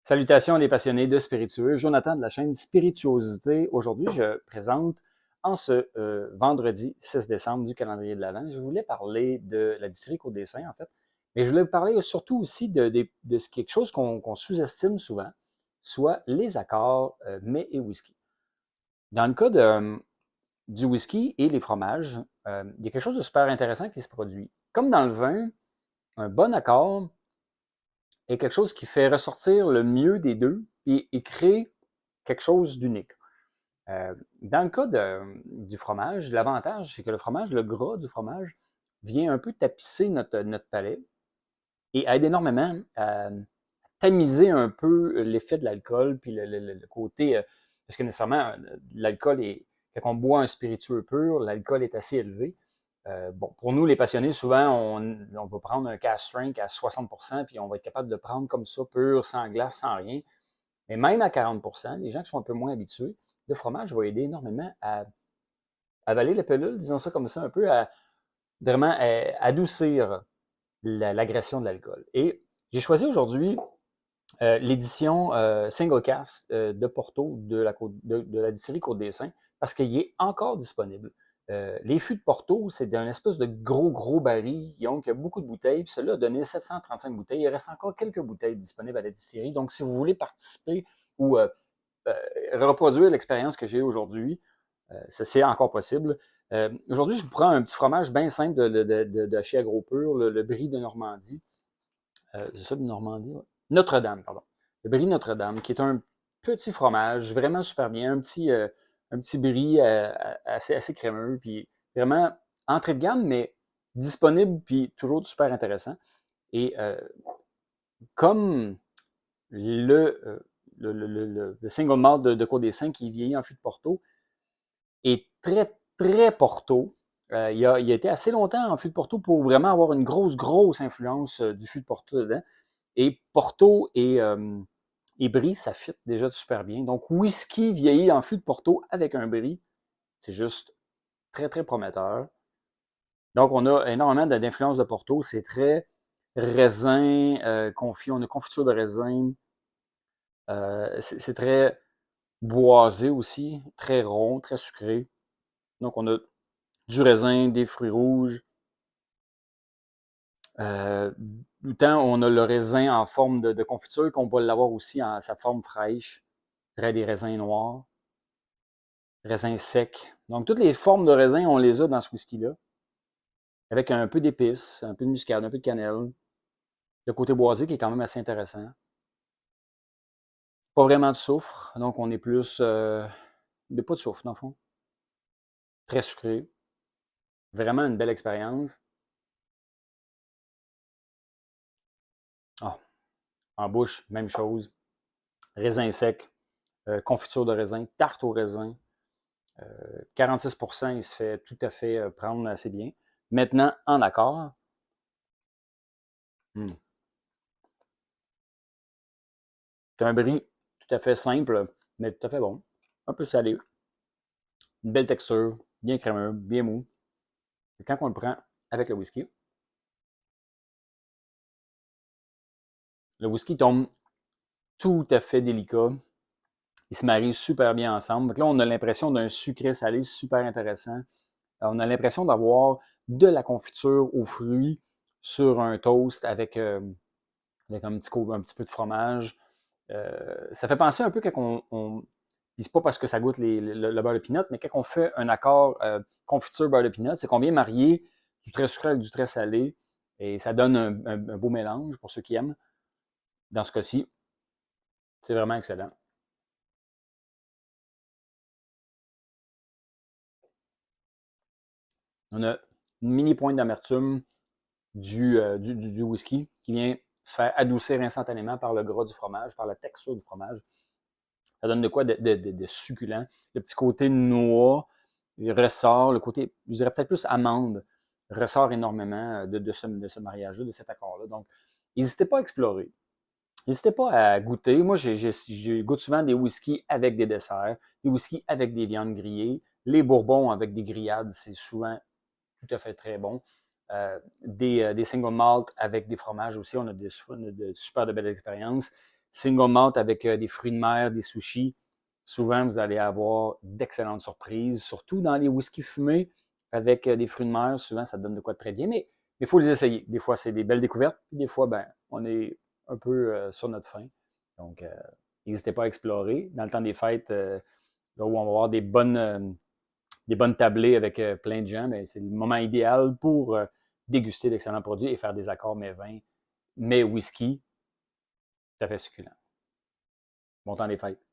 Salutations les passionnés de spiritueux, Jonathan de la chaîne Spirituosité. Aujourd'hui, je présente en ce vendredi 6 décembre du calendrier de l'Avent. Je voulais parler de la distillerie Côte-des-Saints, en fait, mais je voulais vous parler surtout aussi de quelque chose qu'on sous-estime souvent, soit les accords mets et whisky. Dans le cas du whisky et les fromages, il y a quelque chose de super intéressant qui se produit. Comme dans le vin, un bon accord est quelque chose qui fait ressortir le mieux des deux et crée quelque chose d'unique. Dans le cas du fromage, l'avantage, c'est que le fromage, le gras du fromage, vient un peu tapisser notre palais et aide énormément à tamiser un peu l'effet de l'alcool, puis le côté, parce que nécessairement, l'alcool est, quand on boit un spiritueux pur, l'alcool est assez élevé. Bon, pour nous, les passionnés, souvent, on va prendre un cask strength à 60%, puis on va être capable de le prendre comme ça, pur, sans glace, sans rien. Mais même à 40%, les gens qui sont un peu moins habitués, le fromage va aider énormément à avaler la pilule, disons ça comme ça, un peu à vraiment adoucir l'agression de l'alcool. Et j'ai choisi aujourd'hui l'édition single cask de Porto de la distillerie Côte-des-Saints parce qu'il est encore disponible. Les fûts de Porto, c'est d'un espèce de gros baril. Donc, il y a beaucoup de bouteilles. Puis celui-là a donné 735 bouteilles. Il reste encore quelques bouteilles disponibles à la distillerie. Donc, si vous voulez participer ou reproduire l'expérience que j'ai aujourd'hui, c'est encore possible. Aujourd'hui, je vous prends un petit fromage bien simple de chez Agropur, le brie de Normandie. C'est ça de Normandie? Ouais. Notre-Dame, pardon. Le brie Notre-Dame, qui est un petit fromage, vraiment super bien, un petit brie assez crémeux, puis vraiment entrée de gamme, mais disponible, puis toujours super intéressant. Et comme le single malt de Côte-des-Saints qui vieillit en fût de Porto est très Porto, il a été assez longtemps en fût de Porto pour vraiment avoir une grosse influence du fût de Porto dedans. Et Porto et Brie, ça fit déjà super bien. Donc, whisky vieilli en fût de Porto avec un Brie, c'est juste très prometteur. Donc, on a énormément d'influence de Porto. C'est très raisin, confit. On a confiture de raisin. C'est très boisé aussi, très rond, très sucré. Donc, on a du raisin, des fruits rouges. Tant on a le raisin en forme de confiture qu'on peut l'avoir aussi en sa forme fraîche. Des raisins noirs, raisins secs. Donc, toutes les formes de raisins, on les a dans ce whisky-là. Avec un peu d'épices, un peu de muscade, un peu de cannelle. Le côté boisé qui est quand même assez intéressant. Pas vraiment de soufre, donc on est plus... pas de soufre, dans le fond. Très sucré. Vraiment une belle expérience. Ah, en bouche, même chose. Raisin sec, confiture de raisin, tarte au raisin. 46%, il se fait tout à fait prendre assez bien. Maintenant, en accord. C'est un brie tout à fait simple, mais tout à fait bon. Un peu salé. Une belle texture, bien crémeux, bien mou. Et quand on le prend avec le whisky tombe tout à fait délicat. Il se marie super bien ensemble. Donc là, on a l'impression d'un sucré salé super intéressant. On a l'impression d'avoir de la confiture aux fruits sur un toast avec un petit peu de fromage. Ça fait penser un peu quand puis c'est pas parce que ça goûte le beurre de pinot, mais quand on fait un accord confiture beurre de pinot, c'est qu'on vient marier du très sucré avec du très salé et ça donne un beau mélange pour ceux qui aiment. Dans ce cas-ci, c'est vraiment excellent. On a une mini pointe d'amertume du whisky qui vient se faire adoucir instantanément par le gras du fromage, par la texture du fromage. Ça donne de quoi de succulent. Le petit côté noix il ressort, le côté, je dirais peut-être plus amande, ressort énormément de ce mariage-là, de cet accord-là. Donc, n'hésitez pas à explorer. N'hésitez pas à goûter. Moi, je goûte souvent des whiskies avec des desserts, des whiskies avec des viandes grillées. Les bourbons avec des grillades, c'est souvent tout à fait très bon. Des single malt avec des fromages aussi, on a de super de belles expériences. single malt avec des fruits de mer, des sushis, souvent vous allez avoir d'excellentes surprises, surtout dans les whiskies fumés avec des fruits de mer. Souvent, ça donne de quoi de très bien, mais il faut les essayer. Des fois, c'est des belles découvertes, puis des fois, ben, on est un peu sur notre faim. Donc, n'hésitez pas à explorer. Dans le temps des fêtes, là où on va avoir des bonnes tablées avec plein de gens, mais c'est le moment idéal pour déguster d'excellents produits et faire des accords mets vins, mets whisky, tout à fait succulent. Bon temps des fêtes.